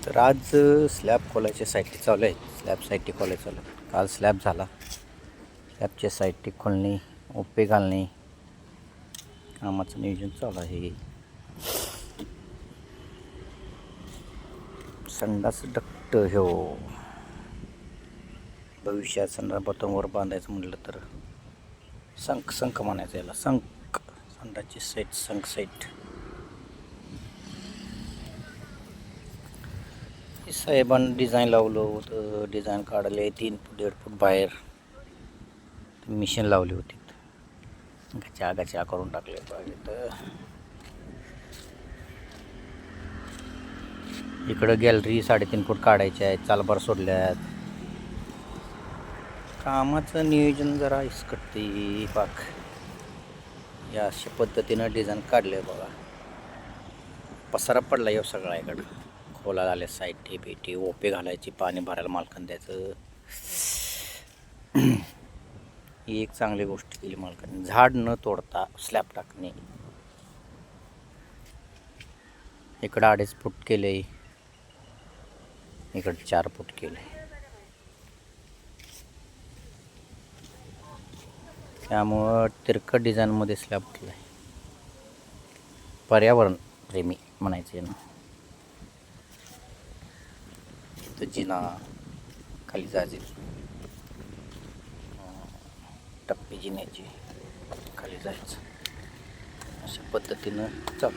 तर आज स्लॅब खोलायचे साईटी चालू आहेत. स्लॅब साईटी खोलायचं चालू आहे. काल स्लॅब झाला. स्लॅबचे साईटी खोलणे, ओपे घालणे कामाचं नियोजन चालू आहे. संडास डक्ट ह्यो भविष्यात संडास बाथरूमवर बांधायचं म्हटलं तर संक म्हणायचं याला. संडासची साईट संक साईट. साहेबांनी डिझाईन लावलं होतं. डिझाईन काढले 3 फूट 1.5 फूट बाहेर मिशन लावली होती. गचा करून टाकले पाहिजे. तर इकडं गॅलरी 3.5 फूट काढायचे आहेत. चालबार सोडल्यात. कामाचं नियोजन जरा इसकटते पाक. या अशा पद्धतीनं डिझाईन काढले बघा. पसारा पडला येऊ सगळा इकडं. खोला झाले साईटी पेटी ओपे घालायची, पाणी भरायला मालकान द्यायचं. ही एक चांगली गोष्ट केली मालकाने. झाड न तोडता स्लॅब टाकणे. इकडं 2.5 फूट केले, इकडं 4 फूट केले. त्यामुळं तिरकट डिझाईनमध्ये स्लॅब उठला आहे. पर्यावरण प्रेमी म्हणायचे ना. तर जिना खाली जायचे, टप्पे जिन्याचे खाली जायचं. अशा पद्धतीनं चालू.